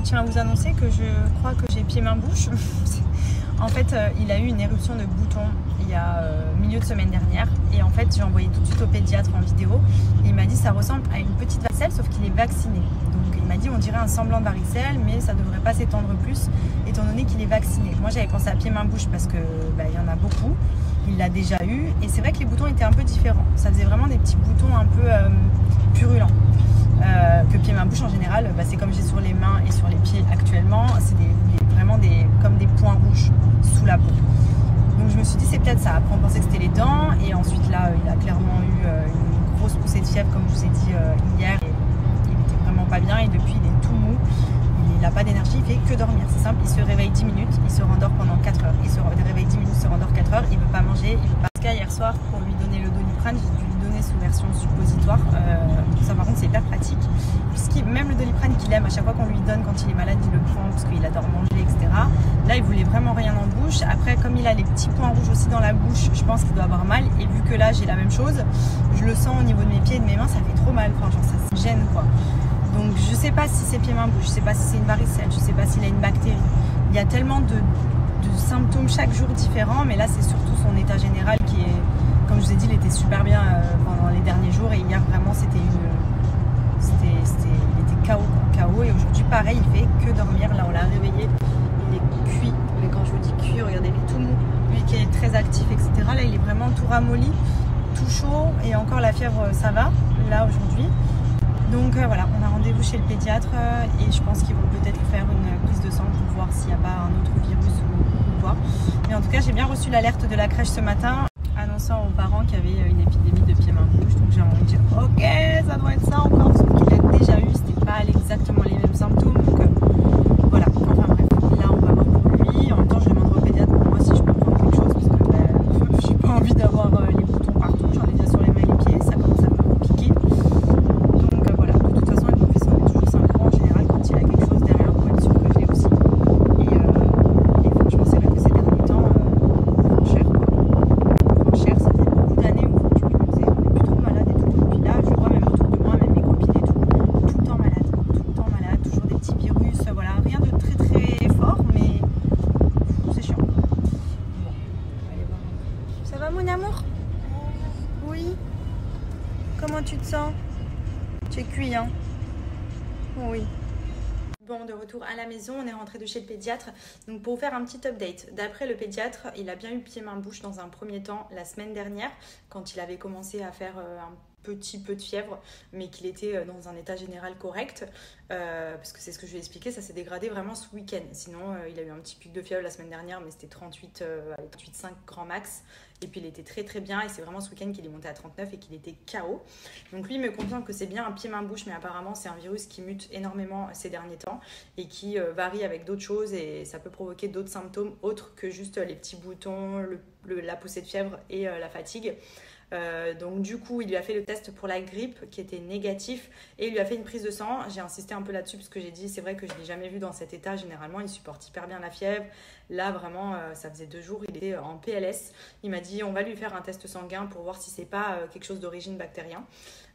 tiens à vous annoncer que je crois que j'ai pied-main-bouche. En fait, il a eu une éruption de boutons il y a milieu de semaine dernière. Et en fait, j'ai envoyé tout de suite au pédiatre en vidéo. Et il m'a dit ça ressemble à une petite varicelle, sauf qu'il est vacciné. Donc il m'a dit on dirait un semblant de varicelle, mais ça ne devrait pas s'étendre plus, étant donné qu'il est vacciné. Moi, j'avais pensé à pied-main-bouche parce que il y en a beaucoup. Il l'a déjà eu. Et c'est vrai que les boutons étaient un peu différents. Ça faisait vraiment des petits boutons un peu purulents. Que pied-main-bouche en général, c'est comme j'ai sur les mains et sur les pieds actuellement, c'est vraiment comme des points rouges sous la peau. Donc je me suis dit c'est peut-être ça. Après on pensait que c'était les dents et ensuite là il a clairement eu une grosse poussée de fièvre comme je vous ai dit hier. Et il était vraiment pas bien et depuis il est tout mou, il n'a pas d'énergie, il fait que dormir. C'est simple, il se réveille 10 minutes, il se rendort pendant 4 heures. Il se réveille 10 minutes, il se rendort 4 heures, il veut pas manger, il veut pas. Hier soir pour lui donner le Doliprane, j'ai dû lui donner sous version suppositoire. Ça par contre c'est hyper pratique. Même le Doliprane qu'il aime, à chaque fois qu'on lui donne quand il est malade, il le prend parce qu'il adore manger, etc. Là il voulait vraiment rien en bouche. Après comme il a les petits points rouges aussi dans la bouche, je pense qu'il doit avoir mal. Et vu que là j'ai la même chose, je le sens au niveau de mes pieds et de mes mains, ça fait trop mal. Enfin genre ça me gêne quoi. Donc je sais pas si c'est pied-main-bouche, je sais pas si c'est une varicelle, je sais pas s'il a une bactérie. Il y a tellement de symptômes chaque jour différents, mais là c'est surtout son état général qui est, comme je vous ai dit, il était super bien pendant les derniers jours et hier vraiment il était KO et aujourd'hui pareil, il fait que dormir. Là on l'a réveillé, il est cuit, mais quand je vous dis cuit, regardez, il est tout mou, lui qui est très actif, etc. Là il est vraiment tout ramolli, tout chaud et encore la fièvre ça va là aujourd'hui. Donc voilà, on a rendez-vous chez le pédiatre et je pense qu'ils vont peut-être faire une prise de sang pour voir s'il n'y a pas un autre virus ou quoi. Mais en tout cas, j'ai bien reçu l'alerte de la crèche ce matin annonçant aux parents qu'il y avait une épidémie de pied-main-bouche. Donc j'ai envie de dire ok, ça doit être ça encore, sauf qu'il a déjà eu, c'était pas exactement les mêmes symptômes. Donc voilà, enfin bref, là on va voir pour lui. En même temps, je demanderai au pédiatre pour moi si je peux prendre quelque chose parce que j'ai pas envie d'avoir les boutons partout. J'en ai déjà sur les mains et les pieds, ça commence à me piquer. Comment tu te sens? Tu es cuit, hein? Oui. Bon, de retour à la maison, on est rentré de chez le pédiatre. Donc pour vous faire un petit update, d'après le pédiatre, il a bien eu pied-main-bouche dans un premier temps la semaine dernière, quand il avait commencé à faire un petit peu de fièvre, mais qu'il était dans un état général correct, parce que c'est ce que je lui ai expliqué, ça s'est dégradé vraiment ce week-end. Sinon, il a eu un petit pic de fièvre la semaine dernière, mais c'était 38,5 grand max. Et puis il était très très bien et c'est vraiment ce week-end qu'il est monté à 39 et qu'il était KO. Donc lui il me confirme que c'est bien un pied-main-bouche, mais apparemment c'est un virus qui mute énormément ces derniers temps et qui varie avec d'autres choses et ça peut provoquer d'autres symptômes autres que juste les petits boutons, la poussée de fièvre et la fatigue. Donc du coup il lui a fait le test pour la grippe qui était négatif et il lui a fait une prise de sang. J'ai insisté un peu là-dessus parce que j'ai dit c'est vrai que je ne l'ai jamais vu dans cet état. Généralement il supporte hyper bien la fièvre. Là vraiment ça faisait 2 jours, il était en PLS. Il m'a dit on va lui faire un test sanguin pour voir si c'est pas quelque chose d'origine bactérien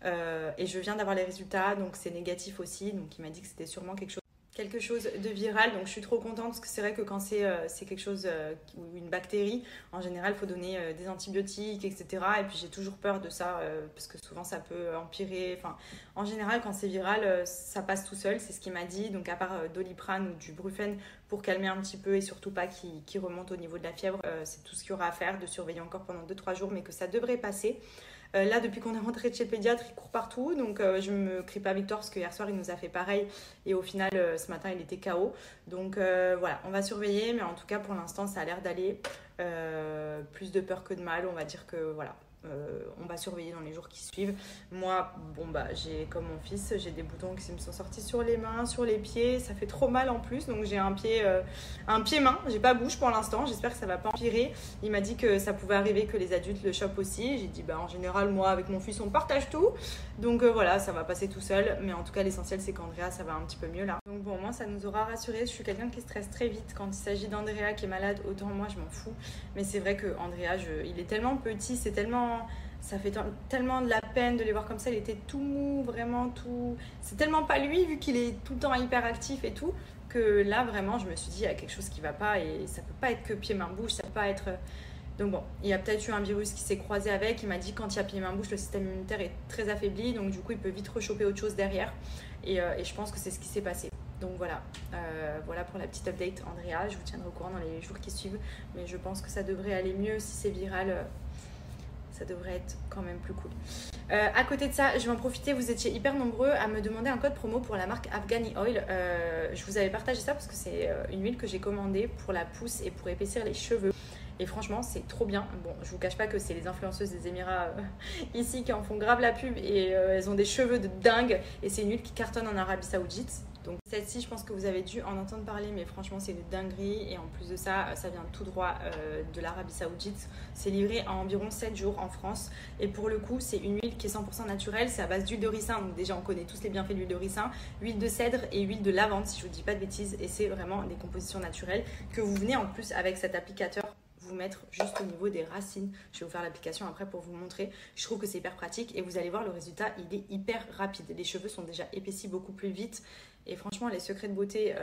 et je viens d'avoir les résultats, donc c'est négatif aussi. Donc il m'a dit que c'était sûrement quelque chose de viral, donc je suis trop contente parce que c'est vrai que quand c'est quelque chose ou une bactérie, en général il faut donner des antibiotiques, etc. Et puis j'ai toujours peur de ça parce que souvent ça peut empirer. Enfin, en général quand c'est viral, ça passe tout seul, c'est ce qu'il m'a dit. Donc à part Doliprane ou du Brufen pour calmer un petit peu et surtout pas qui remonte au niveau de la fièvre, c'est tout ce qu'il y aura à faire, de surveiller encore pendant 2-3 jours, mais que ça devrait passer. Là, depuis qu'on est rentré de chez le pédiatre, il court partout. Donc, je me crie pas victoire parce que hier soir, il nous a fait pareil. Et au final, ce matin, il était KO. Donc, voilà, on va surveiller. Mais en tout cas, pour l'instant, ça a l'air d'aller. Plus de peur que de mal. On va dire que, voilà, on va surveiller dans les jours qui suivent. Moi, bon, j'ai comme mon fils, j'ai des boutons qui me sont sortis sur les mains, sur les pieds. Ça fait trop mal en plus. Donc, j'ai un pied-main. J'ai pas bouge pour l'instant. J'espère que ça va pas empirer. Il m'a dit que ça pouvait arriver que les adultes le chopent aussi. J'ai dit, en général, moi, avec mon fils, on partage tout. Donc, voilà, ça va passer tout seul. Mais en tout cas, l'essentiel, c'est qu'Andrea, ça va un petit peu mieux là. Donc, bon, moi, ça nous aura rassurés. Je suis quelqu'un qui stresse très vite. Quand il s'agit d'Andrea qui est malade, autant moi, je m'en fous. Mais c'est vrai que Andrea, il est tellement petit, c'est tellement ça fait tellement de la peine de les voir comme ça. Il était tout mou, vraiment tout. C'est tellement pas lui, vu qu'il est tout le temps hyper actif et tout, que là, vraiment, je me suis dit, il y a quelque chose qui va pas et ça peut pas être que pied-main-bouche, ça peut pas être. Donc bon, il y a peut-être eu un virus qui s'est croisé avec. Il m'a dit quand il y a pied-main-bouche, le système immunitaire est très affaibli, donc du coup, il peut vite rechoper autre chose derrière. Et je pense que c'est ce qui s'est passé. Donc voilà, voilà pour la petite update, Andrea. Je vous tiendrai au courant dans les jours qui suivent. Mais je pense que ça devrait aller mieux si c'est viral. Ça devrait être quand même plus cool. À côté de ça, je vais en profiter. Vous étiez hyper nombreux à me demander un code promo pour la marque Afghani Oil. Je vous avais partagé ça parce que c'est une huile que j'ai commandée pour la pousse et pour épaissir les cheveux. Et franchement, c'est trop bien. Bon, je vous cache pas que c'est les influenceuses des Émirats ici qui en font grave la pub et elles ont des cheveux de dingue. Et c'est une huile qui cartonne en Arabie Saoudite. Donc celle-ci, je pense que vous avez dû en entendre parler, mais franchement, c'est une dinguerie. Et en plus de ça, ça vient tout droit de l'Arabie Saoudite. C'est livré à environ 7 jours en France. Et pour le coup, c'est une huile qui est 100% naturelle. C'est à base d'huile de ricin. Donc déjà, on connaît tous les bienfaits de l'huile de ricin. Huile de cèdre et huile de lavande, si je vous dis pas de bêtises. Et c'est vraiment des compositions naturelles que vous venez en plus avec cet applicateur vous mettre juste au niveau des racines. Je vais vous faire l'application après pour vous montrer. Je trouve que c'est hyper pratique et vous allez voir le résultat, il est hyper rapide. Les cheveux sont déjà épaissis beaucoup plus vite et franchement les secrets de beauté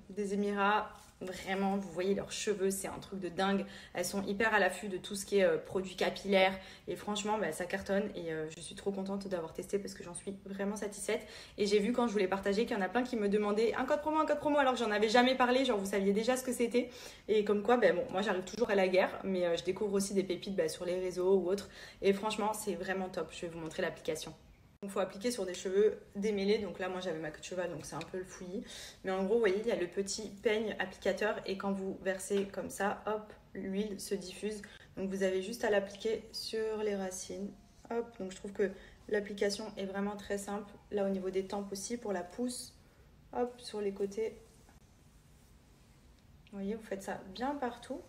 des Émirats, vraiment vous voyez leurs cheveux, c'est un truc de dingue. Elles sont hyper à l'affût de tout ce qui est produits capillaires et franchement ça cartonne et je suis trop contente d'avoir testé parce que j'en suis vraiment satisfaite. Et j'ai vu quand je voulais partager qu'il y en a plein qui me demandaient un code promo alors que j'en avais jamais parlé, genre vous saviez déjà ce que c'était. Et comme quoi, bon, moi j'arrive toujours à la guerre, mais je découvre aussi des pépites sur les réseaux ou autres. Et franchement, c'est vraiment top. Je vais vous montrer l'application. Il faut appliquer sur des cheveux démêlés. Donc là, moi j'avais ma queue de cheval, donc c'est un peu le fouillis. Mais en gros, vous voyez, il y a le petit peigne applicateur. Et quand vous versez comme ça, hop, l'huile se diffuse. Donc vous avez juste à l'appliquer sur les racines. Hop, donc je trouve que l'application est vraiment très simple. Là, au niveau des tempes aussi, pour la pousse. Hop, sur les côtés. Vous voyez, vous faites ça bien partout.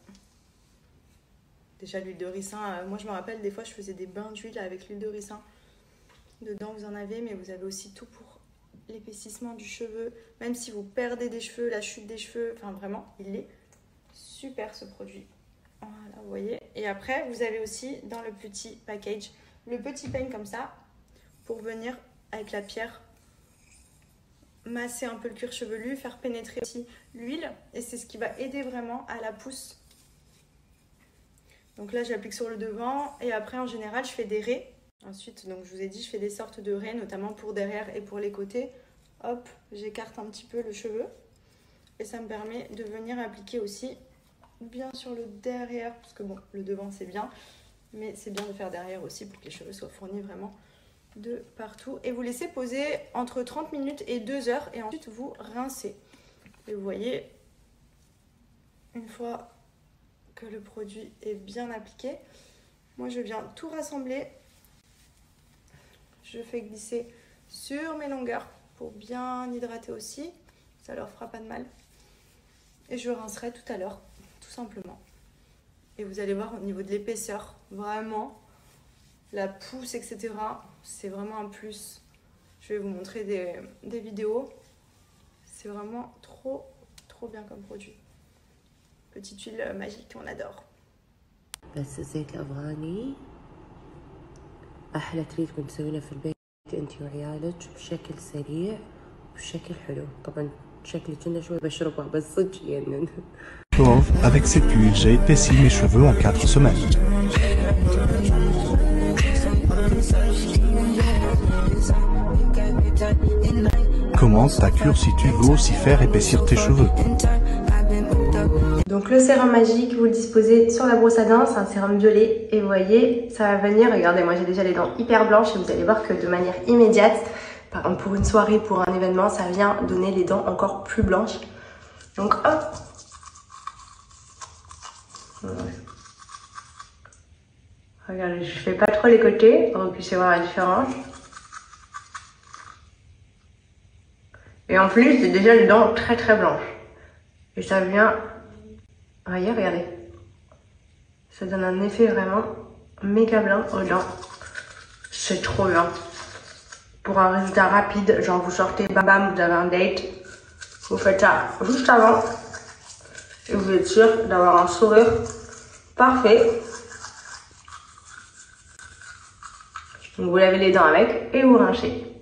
Déjà l'huile de ricin, moi je me rappelle des fois je faisais des bains d'huile avec l'huile de ricin. Dedans vous en avez, mais vous avez aussi tout pour l'épaississement du cheveu. Même si vous perdez des cheveux, la chute des cheveux, enfin vraiment, il est super ce produit. Voilà, vous voyez. Et après, vous avez aussi dans le petit package, le petit peigne comme ça, pour venir avec la pierre masser un peu le cuir chevelu, faire pénétrer aussi l'huile. Et c'est ce qui va aider vraiment à la pousse. Donc là, j'applique sur le devant et après, en général, je fais des raies. Ensuite, donc je vous ai dit, je fais des sortes de raies, notamment pour derrière et pour les côtés. Hop, j'écarte un petit peu le cheveu. Et ça me permet de venir appliquer aussi bien sur le derrière. Parce que bon, le devant, c'est bien. Mais c'est bien de faire derrière aussi pour que les cheveux soient fournis vraiment de partout. Et vous laissez poser entre 30 minutes et 2 heures. Et ensuite, vous rincez. Et vous voyez, une fois que le produit est bien appliqué, moi je viens tout rassembler, je fais glisser sur mes longueurs pour bien hydrater aussi, ça leur fera pas de mal et je rincerai tout à l'heure tout simplement. Et vous allez voir au niveau de l'épaisseur, vraiment la pousse, etc., c'est vraiment un plus. Je vais vous montrer des vidéos, c'est vraiment trop bien comme produit. Petite huile magique, on adore. بس الزيت الافغاني احلى تريتمنت تسوينه في البيت انت وعيالك بشكل سريع وبشكل حلو. طبعا شكلي كنا شوي بشربه بس صدق يعني. Avec cette huile, j'ai épaissi mes cheveux en 4 semaines. Commence ta cure si tu veux aussi faire épaissir tes cheveux. Donc le sérum magique, vous le disposez sur la brosse à dents, c'est un sérum violet et vous voyez, ça va venir, regardez, moi j'ai déjà les dents hyper blanches et vous allez voir que de manière immédiate, par exemple pour une soirée, pour un événement, ça vient donner les dents encore plus blanches. Donc hop, regardez, je fais pas trop les côtés pour que vous puissiez voir la différence. Et en plus, j'ai déjà les dents très blanches. Et ça vient... Voyez, regardez. Ça donne un effet vraiment méga blanc aux dents. C'est trop bien. Pour un résultat rapide, genre vous sortez, bam bam, vous avez un date. Vous faites ça juste avant. Et vous êtes sûr d'avoir un sourire parfait. Donc vous lavez les dents avec et vous rinchez.